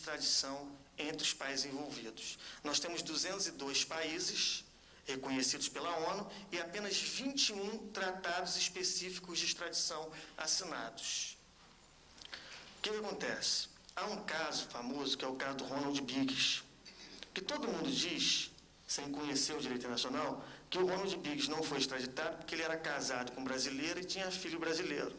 extradição entre os países envolvidos. Nós temos 202 países reconhecidos pela ONU e apenas 21 tratados específicos de extradição assinados. O que acontece? Há um caso famoso, que é o caso do Ronald Biggs, que todo mundo diz, sem conhecer o direito internacional, que o Ronald Biggs não foi extraditado porque ele era casado com brasileiro e tinha filho brasileiro.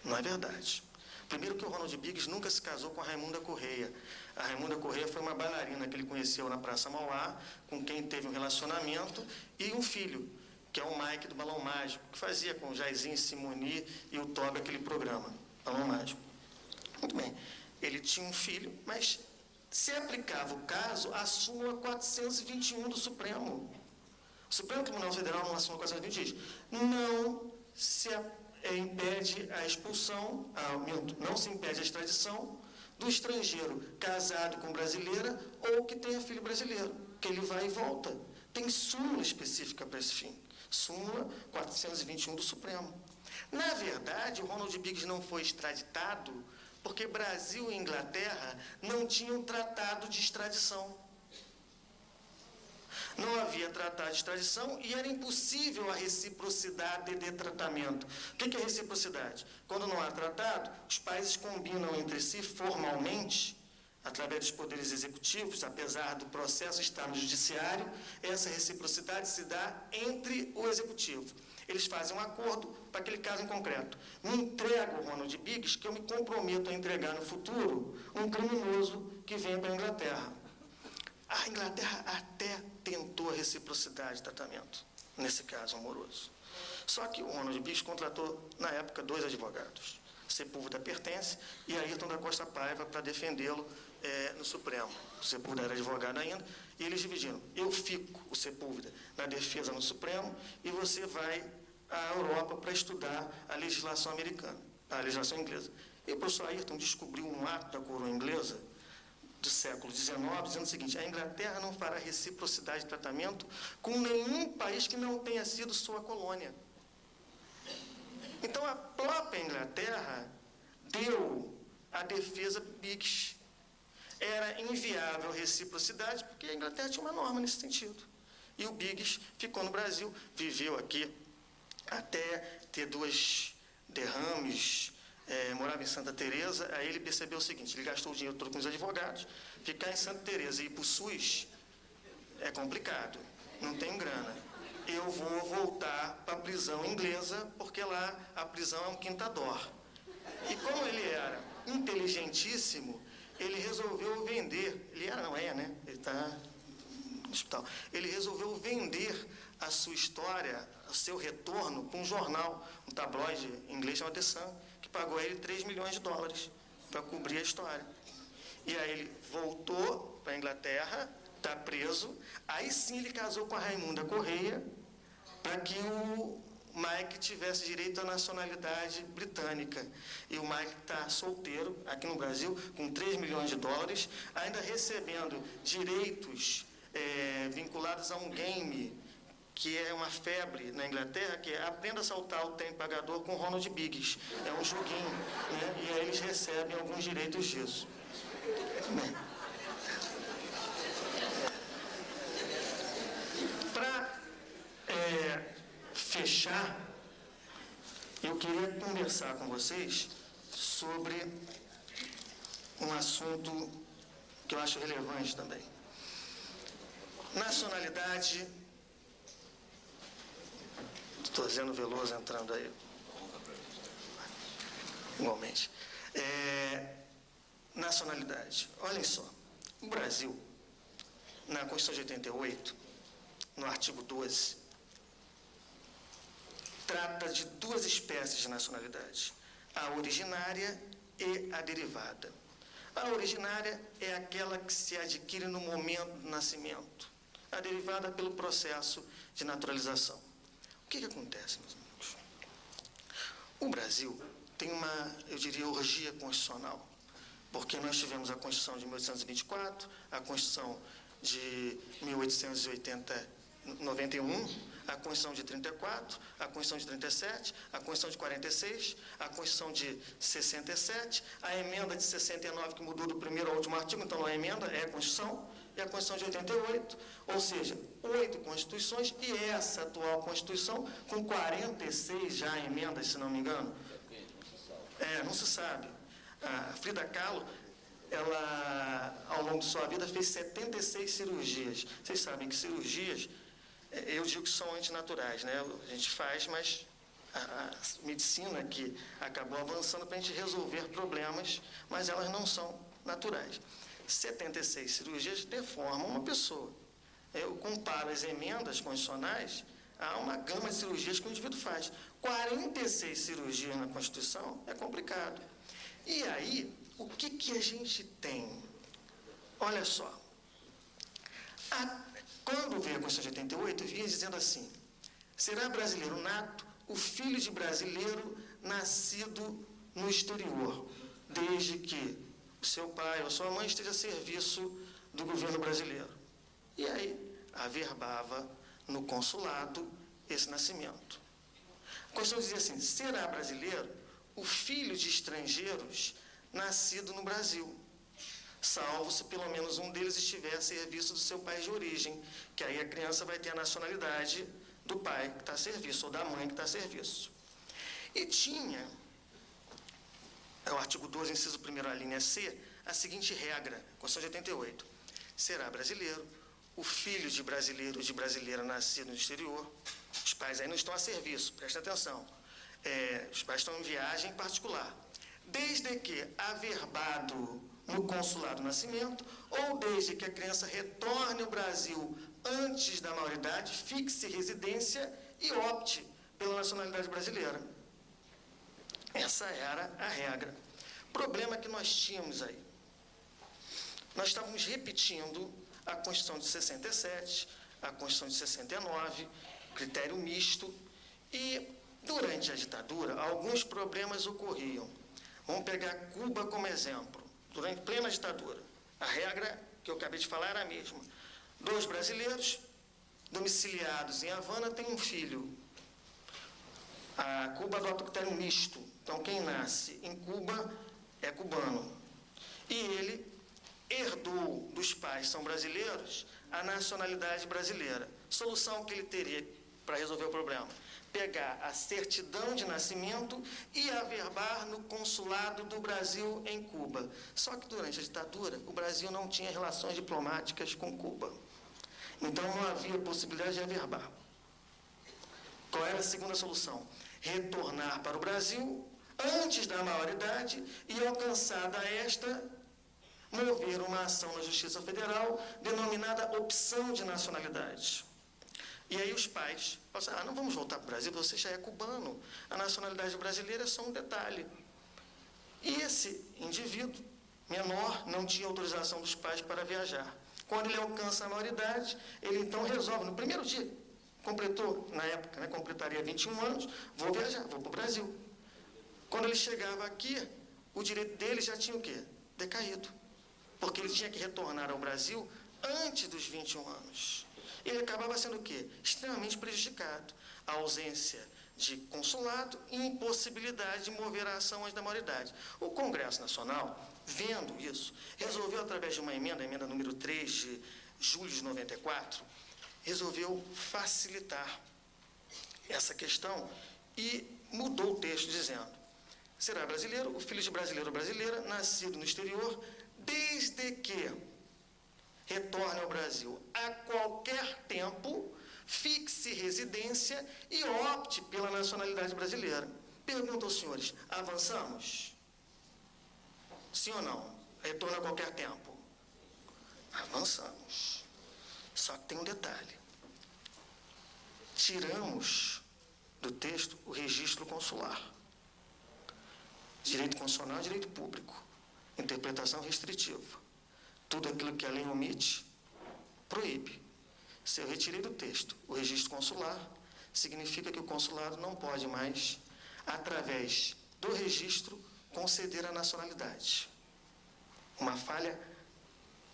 Não é verdade. Primeiro que o Ronald Biggs nunca se casou com a Raimunda Correia. A Raimunda Correia foi uma bailarina que ele conheceu na Praça Mauá, com quem teve um relacionamento, e um filho, que é o Mike do Balão Mágico, que fazia com o Jairzinho, Simoni e o Toga aquele programa, Balão Mágico. Muito bem, ele tinha um filho, mas se aplicava o caso à súmula 421 do Supremo. O Supremo Tribunal Federal, numa súmula 420, diz: não se impede a expulsão, não se impede a extradição do estrangeiro casado com brasileira ou que tenha filho brasileiro, que ele vai e volta. Tem súmula específica para esse fim. Súmula 421 do Supremo. Na verdade, o Ronald Biggs não foi extraditado porque Brasil e Inglaterra não tinham tratado de extradição. Não havia tratado de extradição e era impossível a reciprocidade de tratamento. O que é reciprocidade? Quando não há tratado, os países combinam entre si formalmente, através dos poderes executivos, apesar do processo estar no judiciário, essa reciprocidade se dá entre o executivo. Eles fazem um acordo para aquele caso em concreto. Me entrega o Ronald Biggs, que eu me comprometo a entregar no futuro um criminoso que venha para a Inglaterra. A Inglaterra até tentou a reciprocidade de tratamento, nesse caso amoroso. Só que o Ronald Biggs contratou, na época, 2 advogados. Sepúlveda Pertence e Ayrton da Costa Paiva para defendê-lo no Supremo. O Sepúlveda era advogado ainda, e eles dividiram. Eu fico, o Sepúlveda, na defesa no Supremo, e você vai à Europa para estudar a legislação americana, a legislação inglesa. E o professor Ayrton descobriu um ato da coroa inglesa do século XIX, dizendo o seguinte: a Inglaterra não fará reciprocidade de tratamento com nenhum país que não tenha sido sua colônia. Então, a própria Inglaterra deu a defesa Biggs. Era inviável reciprocidade, porque a Inglaterra tinha uma norma nesse sentido. E o Biggs ficou no Brasil, viveu aqui até ter 2 derrames, morava em Santa Teresa. Aí ele percebeu o seguinte: ele gastou o dinheiro todo com os advogados, ficar em Santa Teresa e ir para o SUS é complicado, não tem grana. Eu vou voltar para a prisão inglesa, porque lá a prisão é um quintador. E como ele era inteligentíssimo, ele resolveu vender, ele está no hospital, ele resolveu vender a sua história, o seu retorno, com um jornal, um tabloide inglês chamado The Sun, que pagou a ele $3 milhões para cobrir a história. E aí ele voltou para a Inglaterra, está preso, aí sim ele casou com a Raimunda Correia, para que o Mike tivesse direito à nacionalidade britânica. E o Mike está solteiro, aqui no Brasil, com $3 milhões, ainda recebendo direitos vinculados a um game, que é uma febre na Inglaterra, que é Aprenda a Saltar o Trem Pagador com Ronald Biggs. É um joguinho, né? E aí eles recebem alguns direitos disso. Bem, para fechar, eu queria conversar com vocês sobre um assunto que eu acho relevante também. Nacionalidade. Estou dizendo Veloso entrando aí. Igualmente. Nacionalidade. Olhem só. O Brasil, na Constituição de 88, no artigo 12, trata de 2 espécies de nacionalidade: a originária e a derivada. A originária é aquela que se adquire no momento do nascimento. A derivada pelo processo de naturalização. O que acontece, meus amigos? O Brasil tem uma, eu diria, orgia constitucional, porque nós tivemos a Constituição de 1824, a Constituição de 1889, 91, a Constituição de 34, a Constituição de 37, a Constituição de 46, a Constituição de 67, a emenda de 69, que mudou do primeiro ao último artigo, então não é emenda, é a Constituição, e a Constituição de 88, ou seja, 8 Constituições, e essa atual Constituição, com 46 já emendas, se não me engano. Não se sabe. A Frida Kahlo, ela, ao longo de sua vida, fez 76 cirurgias. Vocês sabem que cirurgias, eu digo que são antinaturais, né? A gente faz, mas a medicina que acabou avançando para a gente resolver problemas, mas elas não são naturais. 76 cirurgias deformam uma pessoa. Eu comparo as emendas constitucionais a uma gama de cirurgias que o indivíduo faz. 46 cirurgias na Constituição é complicado. E aí, o que a gente tem? Olha só. Quando veio a Constituição de 88, vinha dizendo assim: será brasileiro nato o filho de brasileiro nascido no exterior, desde que o seu pai ou sua mãe esteja a serviço do governo brasileiro. E aí, averbava no consulado esse nascimento. A Constituição dizia assim: será brasileiro o filho de estrangeiros nascido no Brasil, salvo se pelo menos um deles estiver a serviço do seu país de origem, que aí a criança vai ter a nacionalidade do pai que está a serviço, ou da mãe que está a serviço. E tinha, o artigo 12, inciso 1º, a linha C, a seguinte regra, Constituição de 88. Será brasileiro o filho de brasileiro ou de brasileira nascido no exterior. Os pais aí não estão a serviço, presta atenção. Os pais estão em viagem particular. Desde que averbado no consulado de nascimento, ou desde que a criança retorne ao Brasil antes da maioridade, fixe residência e opte pela nacionalidade brasileira. Essa era a regra. Problema que nós tínhamos aí. Nós estávamos repetindo a Constituição de 67, a Constituição de 69, critério misto, e durante a ditadura alguns problemas ocorriam. Vamos pegar Cuba como exemplo. Durante plena ditadura, a regra que eu acabei de falar era a mesma. 2 brasileiros domiciliados em Havana têm um filho. A Cuba adota o critério misto. Então, quem nasce em Cuba é cubano. E ele herdou dos pais, são brasileiros, a nacionalidade brasileira. Solução que ele teria para resolver o problema: pegar a certidão de nascimento e averbar no consulado do Brasil em Cuba. Só que durante a ditadura, o Brasil não tinha relações diplomáticas com Cuba. Então não havia possibilidade de averbar. Qual era a segunda solução? Retornar para o Brasil antes da maioridade e, alcançada esta, mover uma ação na Justiça Federal denominada opção de nacionalidade. E aí os pais falam assim: não vamos voltar para o Brasil, você já é cubano, a nacionalidade brasileira é só um detalhe. E esse indivíduo menor não tinha autorização dos pais para viajar. Quando ele alcança a maioridade, ele então resolve, no primeiro dia, completou, na época, completaria 21 anos, vou viajar, vou para o Brasil. Quando ele chegava aqui, o direito dele já tinha o quê? Decaído. Porque ele tinha que retornar ao Brasil antes dos 21 anos. Ele acabava sendo o quê? Extremamente prejudicado. A ausência de consulado e impossibilidade de mover a ação antes da maioridade. O Congresso Nacional, vendo isso, resolveu, através de uma emenda, a emenda número 3 de julho de 94, resolveu facilitar essa questão e mudou o texto dizendo: será brasileiro o filho de brasileiro ou brasileira nascido no exterior, desde que retorne ao Brasil a qualquer tempo, fixe residência e opte pela nacionalidade brasileira. Pergunto aos senhores: avançamos? Sim ou não? Retorno a qualquer tempo? Avançamos. Só que tem um detalhe. Tiramos do texto o registro consular. Direito constitucional é direito público. Interpretação restritiva. Tudo aquilo que a lei omite, proíbe. Se eu retirei do texto o registro consular, significa que o consulado não pode mais, através do registro, conceder a nacionalidade. Uma falha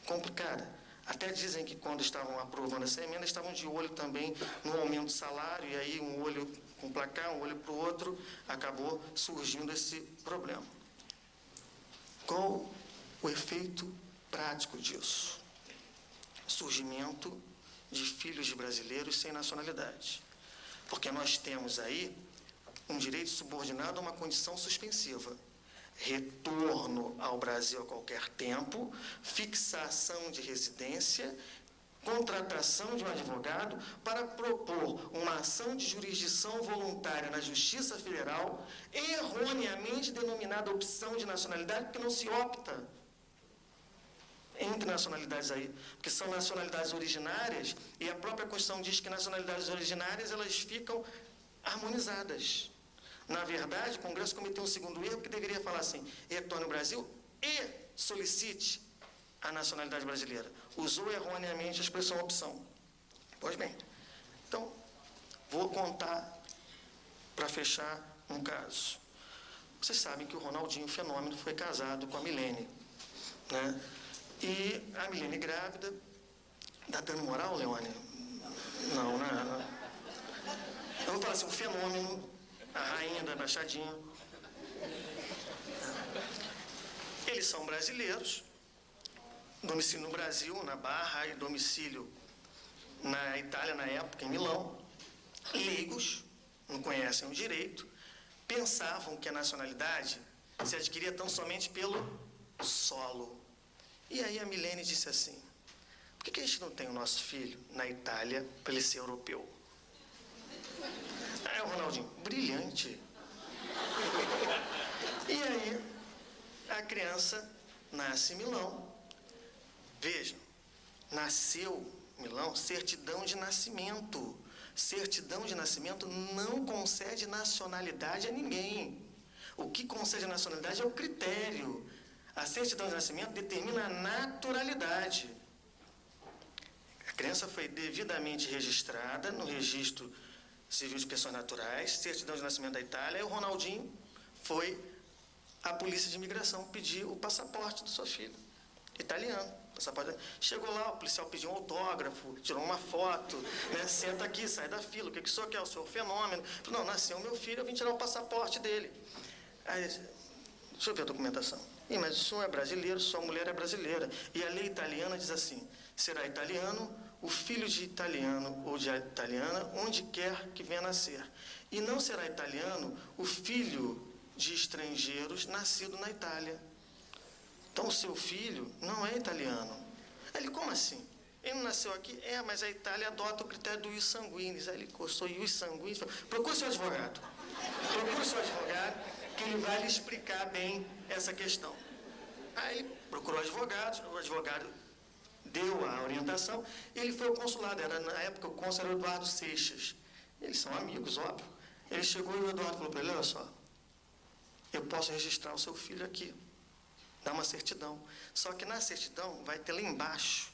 complicada. Até dizem que quando estavam aprovando essa emenda, estavam de olho também no aumento do salário, e aí um olho com placar, um olho para o outro, acabou surgindo esse problema. Qual o efeito prático disso? Surgimento de filhos de brasileiros sem nacionalidade. Porque nós temos aí um direito subordinado a uma condição suspensiva. Retorno ao Brasil a qualquer tempo, fixação de residência, contratação de um advogado para propor uma ação de jurisdição voluntária na Justiça Federal, erroneamente denominada opção de nacionalidade, porque não se opta entre nacionalidades aí, porque são nacionalidades originárias, e a própria Constituição diz que nacionalidades originárias, elas ficam harmonizadas. Na verdade, o Congresso cometeu um segundo erro, que deveria falar assim: retorne ao Brasil e solicite a nacionalidade brasileira. Usou erroneamente a expressão opção. Pois bem, então, vou contar, para fechar, um caso. Vocês sabem que o Ronaldinho Fenômeno foi casado com a Milene, né? E a Milene grávida, dá dano moral, Leone? Não, né? Eu vou falar assim, um fenômeno, a rainha da Baixadinha. Eles são brasileiros, domicílio no Brasil, na Barra, e domicílio na Itália, na época, em Milão. Leigos, não conhecem o direito, pensavam que a nacionalidade se adquiria tão somente pelo solo. E aí a Milene disse assim: por que a gente não tem o nosso filho na Itália para ele ser europeu? Aí o Ronaldinho, brilhante. E aí a criança nasce em Milão. Vejam, nasceu em Milão, certidão de nascimento. Certidão de nascimento não concede nacionalidade a ninguém. O que concede nacionalidade é o critério. A certidão de nascimento determina a naturalidade. A criança foi devidamente registrada no registro civil de pessoas naturais, certidão de nascimento da Itália, e o Ronaldinho foi à polícia de imigração pedir o passaporte do seu filho, italiano. Passaporte. Chegou lá, o policial pediu um autógrafo, tirou uma foto, né? Senta aqui, sai da fila, o que o senhor quer? O senhor Fenômeno? Falei, não, nasceu meu filho, eu vim tirar o passaporte dele. Aí, deixa eu ver a documentação. Mas o senhor é brasileiro, sua mulher é brasileira. E a lei italiana diz assim: será italiano o filho de italiano ou de italiana, onde quer que venha nascer. E não será italiano o filho de estrangeiros nascido na Itália. Então, o seu filho não é italiano. Ele, como assim? Ele não nasceu aqui? Mas a Itália adota o critério do ius sanguinis. Aí ele encostou ius sanguinis. Procure seu advogado. Procure seu advogado, que ele vai lhe explicar bem essa questão. Aí ele procurou o advogado deu a orientação, e ele foi ao consulado. Era, na época, o cônsul era o Eduardo Seixas. Eles são amigos, óbvio. Ele chegou e o Eduardo falou para ele: olha só, eu posso registrar o seu filho aqui, dá uma certidão. Só que na certidão vai ter lá embaixo,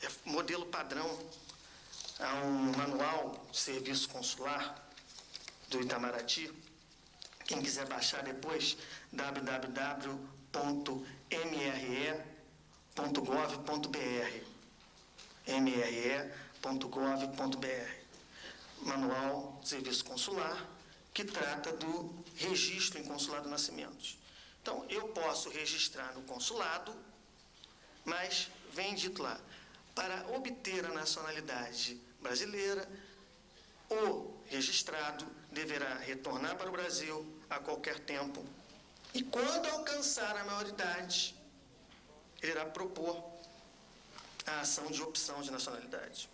é modelo padrão, há um manual de serviço consular do Itamaraty. Quem quiser baixar depois, www.mre.gov.br, mre.gov.br, Manual de Serviço Consular, que trata do registro em consulado de nascimentos. Então, eu posso registrar no consulado, mas vem dito lá: para obter a nacionalidade brasileira, o registrado deverá retornar para o Brasil a qualquer tempo e, quando alcançar a maioridade, ele irá propor a ação de opção de nacionalidade.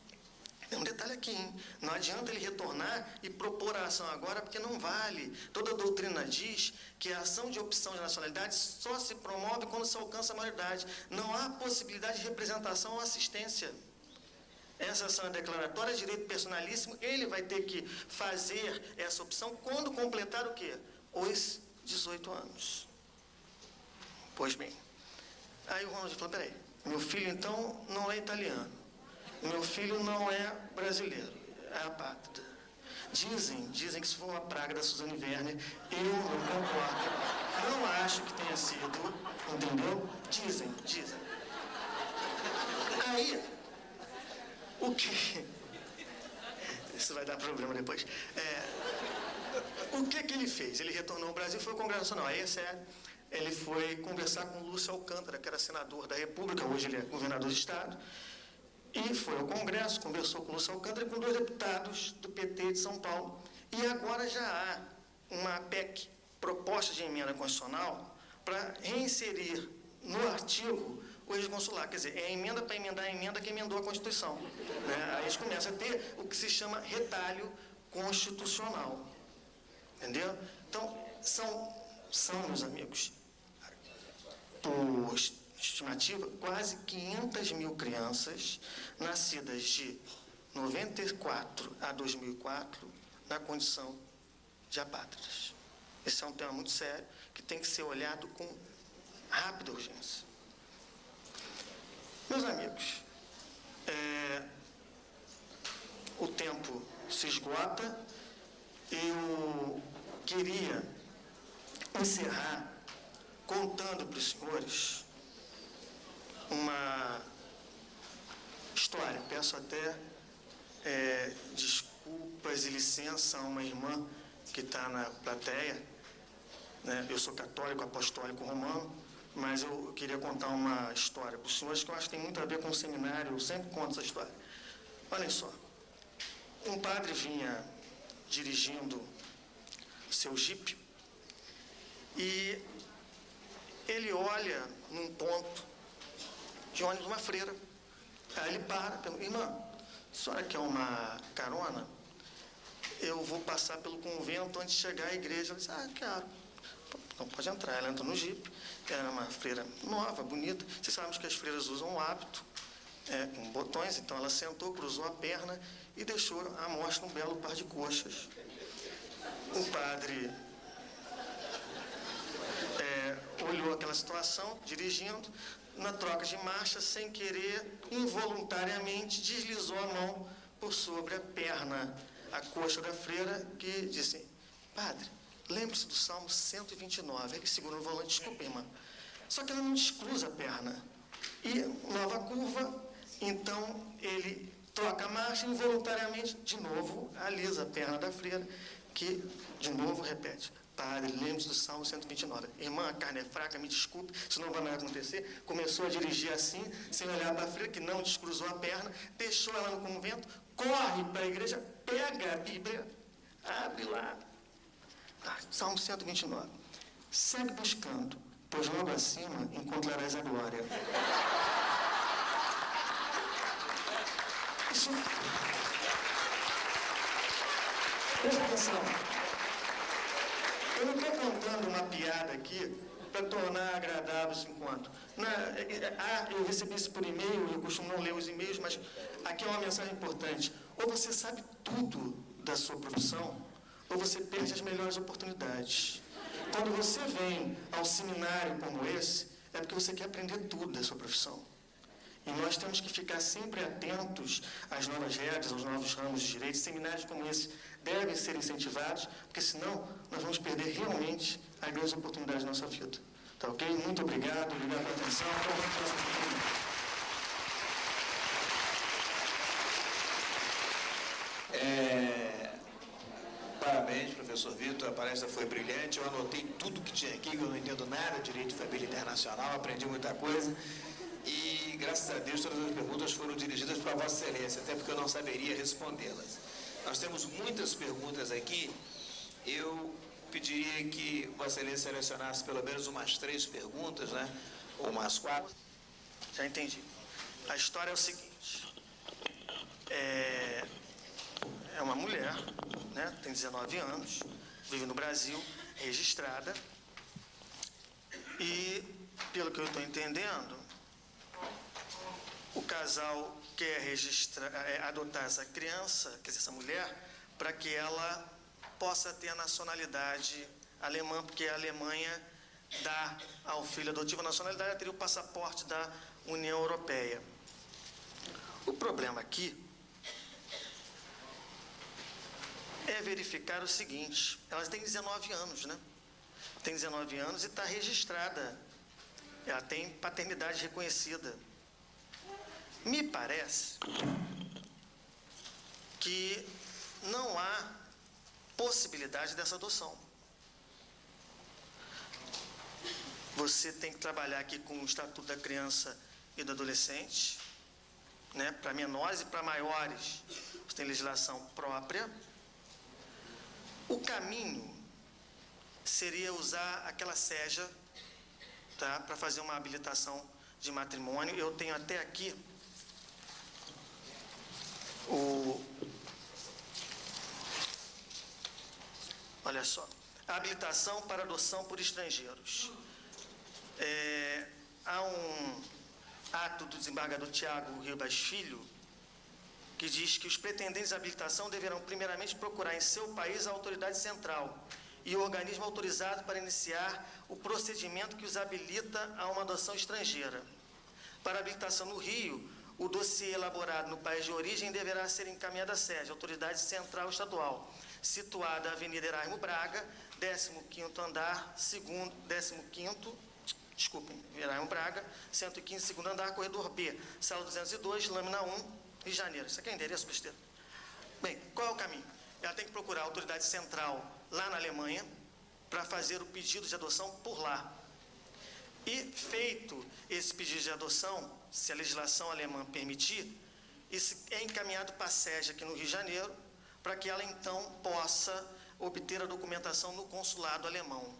Tem um detalhe aqui, hein? Não adianta ele retornar e propor a ação agora, porque não vale. Toda a doutrina diz que a ação de opção de nacionalidade só se promove quando se alcança a maioridade. Não há possibilidade de representação ou assistência. Essa ação é declaratória, direito personalíssimo, ele vai ter que fazer essa opção quando completar o quê? Os 18 anos. Pois bem, aí o Ronald falou: peraí, meu filho então não é italiano, meu filho não é brasileiro, é apátrida. Dizem que isso foi uma praga da Suzane Werner, eu não concordo, não acho que tenha sido, entendeu? Dizem. Aí O que... Isso vai dar problema depois. O que ele fez? Ele retornou ao Brasil, foi ao Congresso Nacional. Aí é sério. Ele foi conversar com o Lúcio Alcântara, que era senador da República, hoje ele é governador do Estado, e foi ao Congresso, conversou com o Lúcio Alcântara e com 2 deputados do PT de São Paulo. E agora já há uma PEC, proposta de emenda constitucional, para reinserir no artigo o registro consular. Quer dizer, é a emenda para emendar a emenda que emendou a Constituição. Né? Aí a gente começa a ter o que se chama retalho constitucional. Entendeu? Então, são, meus amigos, por estimativa, quase 500 mil crianças nascidas de 94 a 2004 na condição de apátridas. Esse é um tema muito sério que tem que ser olhado com rápida urgência. Meus amigos, o tempo se esgota. Eu queria encerrar contando para os senhores uma história. Peço até desculpas e licença a uma irmã que está na plateia. Né? Eu sou católico, apostólico romano, mas eu queria contar uma história para os senhores que eu acho que tem muito a ver com o seminário. Eu sempre conto essa história. Olhem só. Um padre vinha dirigindo seu jipe e ele olha num ponto de ônibus uma freira. Aí ele para, pergunta: irmã, a senhora quer uma carona? Eu vou passar pelo convento antes de chegar à igreja. Ela disse: quero. Então pode entrar. Ela entra no jipe. Era uma freira nova, bonita. Vocês sabem que as freiras usam o hábito com botões. Então ela sentou, cruzou a perna e deixou à mostra um belo par de coxas. O padre olhou aquela situação, dirigindo, na troca de marcha, sem querer, involuntariamente, deslizou a mão por sobre a perna, a coxa da freira, que disse: padre, lembre-se do Salmo 129. Ele segura no volante: desculpa, irmã. Só que ela não descruza a perna. E, nova curva, então ele troca a marcha, involuntariamente, de novo, alisa a perna da freira, que, de novo, repete: padre, lembre-se do Salmo 129. Irmã, a carne é fraca, me desculpe, isso não vai mais acontecer. Começou a dirigir assim, sem olhar para a freira, que não descruzou a perna, deixou ela no convento, corre para a igreja, pega a Bíblia, abre lá. Salmo 129. Segue buscando, pois logo acima encontrarás a glória. Isso... Presta atenção. Eu não estou contando uma piada aqui para tornar agradável esse encontro. Eu recebi isso por e-mail, eu costumo não ler os e-mails, mas aqui é uma mensagem importante. Ou você sabe tudo da sua profissão, ou você perde as melhores oportunidades. Quando você vem ao seminário como esse, é porque você quer aprender tudo da sua profissão. E nós temos que ficar sempre atentos às novas regras, aos novos ramos de direito. Seminários como esse devem ser incentivados, porque senão nós vamos perder realmente as grandes oportunidades da nossa vida. Tá ok? Muito obrigado pela atenção. Parabéns, professor Vitor, a palestra foi brilhante. Eu anotei tudo que tinha aqui, que eu não entendo nada de direito de família internacional, aprendi muita coisa. E, graças a Deus, todas as perguntas foram dirigidas para Vossa Excelência, até porque eu não saberia respondê-las. Nós temos muitas perguntas aqui. Eu pediria que Vossa Excelência selecionasse pelo menos umas 3 perguntas, né? Ou umas 4. Já entendi. A história é o seguinte. É uma mulher, né? Tem 19 anos, vive no Brasil, registrada. E, pelo que eu estou entendendo, o casal quer adotar essa criança, quer dizer, essa mulher, para que ela possa ter a nacionalidade alemã, porque a Alemanha dá ao filho adotivo a nacionalidade, ela teria o passaporte da União Europeia. O problema aqui é verificar o seguinte: ela tem 19 anos, né? Tem 19 anos e está registrada. Ela tem paternidade reconhecida. Me parece que não há possibilidade dessa adoção. Você tem que trabalhar aqui com o Estatuto da Criança e do Adolescente, né? Para menores e para maiores, você tem legislação própria. O caminho seria usar aquela SEJA, tá? Para fazer uma habilitação de matrimônio. Eu tenho até aqui olha só, a habilitação para adoção por estrangeiros. Há um ato do desembargador Tiago Ribas Filho, que diz que os pretendentes à habilitação deverão primeiramente procurar em seu país a autoridade central e o organismo autorizado para iniciar o procedimento que os habilita a uma adoção estrangeira. Para a habilitação no Rio, o dossiê elaborado no país de origem deverá ser encaminhado à SEJA, Autoridade Central Estadual, situada na Avenida Erasmo Braga, 15º andar, Erasmo Braga, 115, 2º andar, corredor B, sala 202, lâmina 1, Rio de Janeiro. Isso aqui é endereço, besteira. Bem, qual é o caminho? Ela tem que procurar a autoridade central lá na Alemanha para fazer o pedido de adoção por lá. E feito esse pedido de adoção, se a legislação alemã permitir, isso é encaminhado para a SEJA aqui no Rio de Janeiro, para que ela então possa obter a documentação no consulado alemão.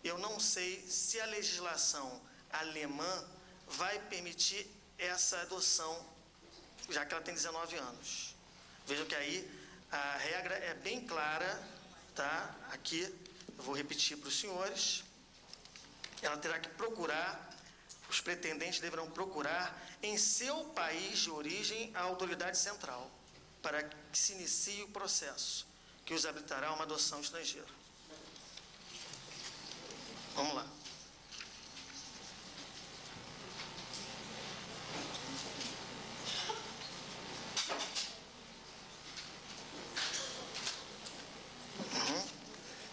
Eu não sei se a legislação alemã vai permitir essa adoção, já que ela tem 19 anos. Vejam que aí a regra é bem clara, tá? Aqui, eu vou repetir para os senhores. Ela terá que procurar, os pretendentes deverão procurar em seu país de origem a autoridade central, para que se inicie o processo que os habilitará a uma adoção estrangeira. Vamos lá.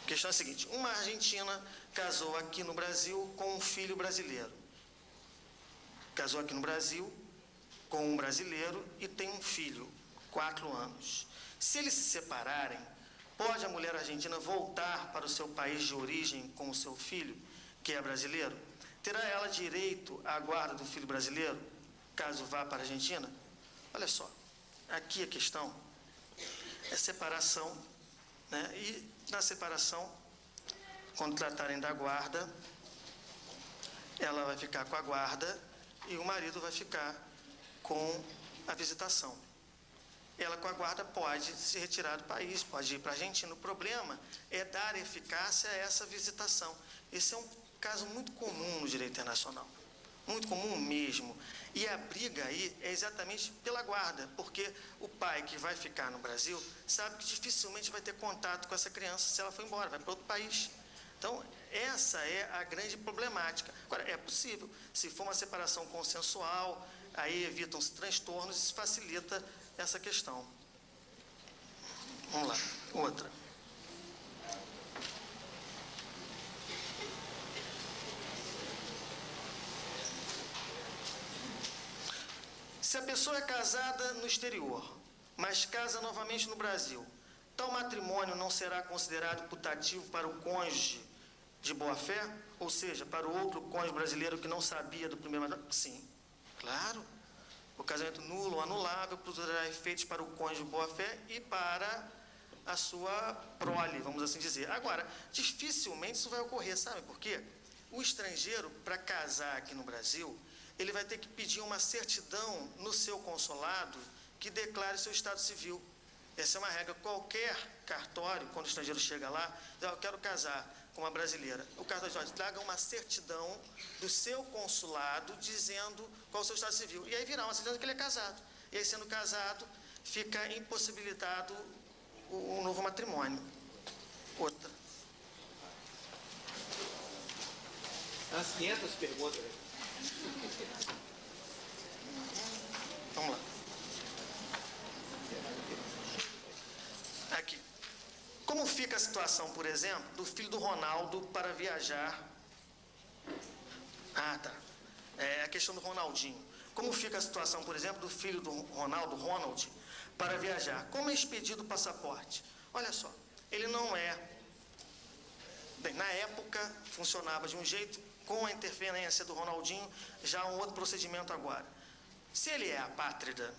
A questão é a seguinte: uma argentina casou aqui no Brasil com um filho brasileiro. Casou aqui no Brasil com um brasileiro e tem um filho, 4 anos. Se eles se separarem, pode a mulher argentina voltar para o seu país de origem com o seu filho, que é brasileiro? Terá ela direito à guarda do filho brasileiro, caso vá para a Argentina? Olha só, aqui a questão é separação, né? E na separação, quando tratarem da guarda, ela vai ficar com a guarda e o marido vai ficar com a visitação. Ela com a guarda pode se retirar do país, pode ir para a Argentina. O problema é dar eficácia a essa visitação. Esse é um caso muito comum no direito internacional, muito comum mesmo. E a briga aí é exatamente pela guarda, porque o pai que vai ficar no Brasil sabe que dificilmente vai ter contato com essa criança se ela for embora, vai para outro país. Então, essa é a grande problemática. Agora, é possível, se for uma separação consensual, aí evitam-se transtornos e se facilita essa questão. Vamos lá, outra. Se a pessoa é casada no exterior, mas casa novamente no Brasil, tal matrimônio não será considerado putativo para o cônjuge de boa-fé? Ou seja, para o outro cônjuge brasileiro que não sabia do primeiro matrimônio? Sim, claro. O casamento nulo ou anulável produzirá efeitos para o cônjuge de boa-fé e para a sua prole, vamos assim dizer. Agora, dificilmente isso vai ocorrer, sabe por quê? O estrangeiro, para casar aqui no Brasil, ele vai ter que pedir uma certidão no seu consulado que declare seu estado civil. Essa é uma regra. Qualquer cartório, quando o estrangeiro chega lá, diz: eu quero casar com uma brasileira. O cartório diz: traga uma certidão do seu consulado dizendo qual é o seu estado civil. E aí virá uma certidão que ele é casado. E aí, sendo casado, fica impossibilitado o novo matrimônio. Outra. As 500 perguntas. Vamos lá. Aqui. Como fica a situação, por exemplo, do filho do Ronaldo para viajar? Ah, tá. É a questão do Ronaldinho. Como fica a situação, por exemplo, do filho do Ronaldo, Ronald, para viajar? Como é expedido o passaporte? Olha só, ele não é... Bem, na época funcionava de um jeito, com a interferência do Ronaldinho, já um outro procedimento agora. Se ele é apátrida,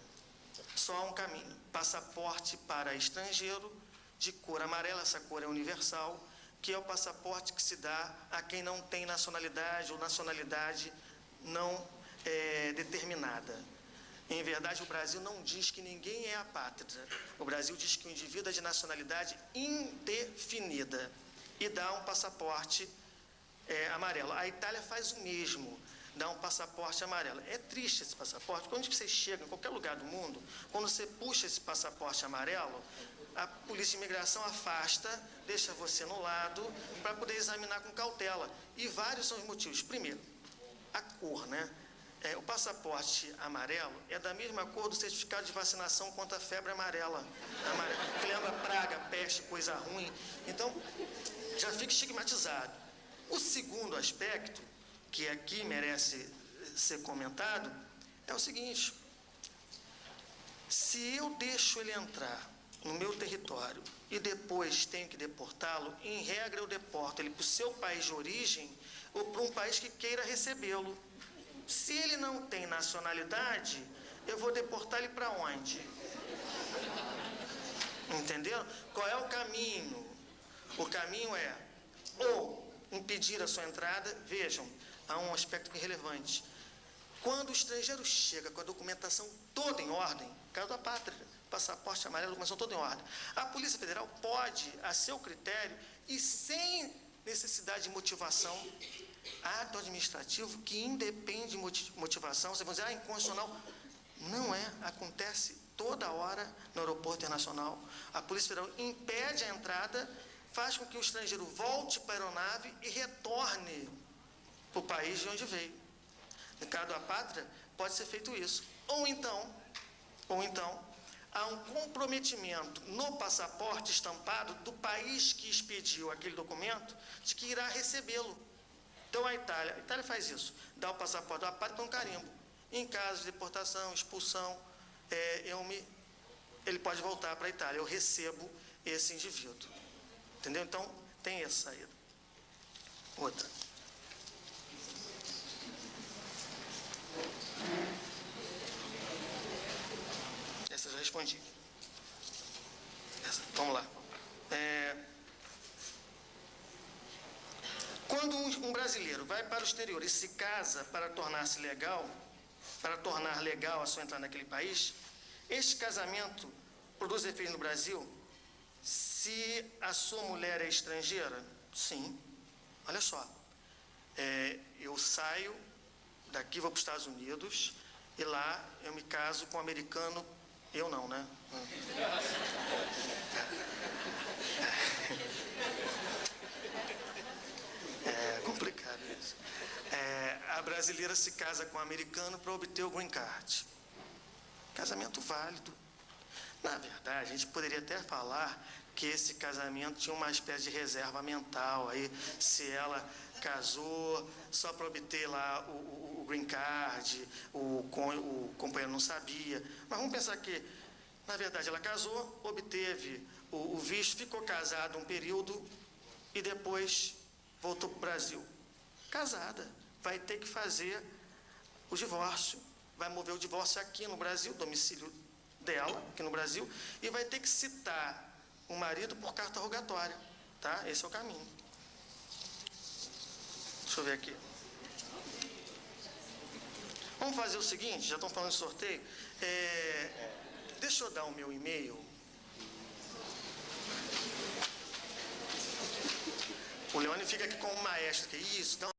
só há um caminho: passaporte para estrangeiro, de cor amarela, essa cor é universal, que é o passaporte que se dá a quem não tem nacionalidade ou nacionalidade não determinada. Em verdade, o Brasil não diz que ninguém é apátrida. O Brasil diz que o indivíduo é de nacionalidade indefinida e dá um passaporte amarelo. A Itália faz o mesmo, dá um passaporte amarelo. É triste esse passaporte, porque onde você chega, em qualquer lugar do mundo, quando você puxa esse passaporte amarelo, a polícia de imigração afasta, deixa você no lado, para poder examinar com cautela. E vários são os motivos. Primeiro, a cor, né? O passaporte amarelo é da mesma cor do certificado de vacinação contra a febre amarela. Que lembra praga, peste, coisa ruim. Então, já fica estigmatizado. O segundo aspecto, que aqui merece ser comentado, é o seguinte: se eu deixo ele entrar no meu território e depois tenho que deportá-lo, em regra eu deporto ele para o seu país de origem ou para um país que queira recebê-lo. Se ele não tem nacionalidade, eu vou deportar ele para onde? Entenderam? Qual é o caminho? O caminho é ou impedir a sua entrada. Vejam, há um aspecto relevante. Quando o estrangeiro chega com a documentação toda em ordem, caso da pátria, passaporte amarelo, documentação toda em ordem, a Polícia Federal pode, a seu critério e sem necessidade de motivação, ato administrativo que independe de motivação, você vai dizer, inconstitucional. Não é, acontece toda hora no aeroporto internacional. A Polícia Federal impede a entrada, faz com que o estrangeiro volte para a aeronave e retorne para o país de onde veio. No caso da pátria, pode ser feito isso. Ou então, há um comprometimento no passaporte estampado do país que expediu aquele documento de que irá recebê-lo. Então, a Itália faz isso, dá o passaporte da pátria para um carimbo. Em caso de deportação, expulsão, ele pode voltar para a Itália, eu recebo esse indivíduo. Entendeu? Então, tem essa saída. Outra. Essa eu já respondi. Vamos lá. Quando um brasileiro vai para o exterior e se casa para tornar-se legal, para tornar legal a sua entrada naquele país, este casamento produz efeito no Brasil se a sua mulher é estrangeira? Sim. Olha só. Eu saio daqui, vou para os Estados Unidos e lá eu me caso com um americano. Eu não, né? É complicado isso. A brasileira se casa com um americano para obter o green card. Casamento válido. Na verdade, a gente poderia até falar que esse casamento tinha uma espécie de reserva mental. Aí, se ela casou só para obter lá o green card, o companheiro não sabia. Mas vamos pensar que, na verdade, ela casou, obteve o visto, ficou casada um período e depois voltou para o Brasil. Casada, vai ter que fazer o divórcio. Vai mover o divórcio aqui no Brasil, domicílio dela, aqui no Brasil, e vai ter que citar o marido por carta rogatória. Tá? Esse é o caminho. Deixa eu ver aqui. Vamos fazer o seguinte, já estão falando de sorteio. Deixa eu dar o meu e-mail. O Leone fica aqui como maestro. Que isso, dá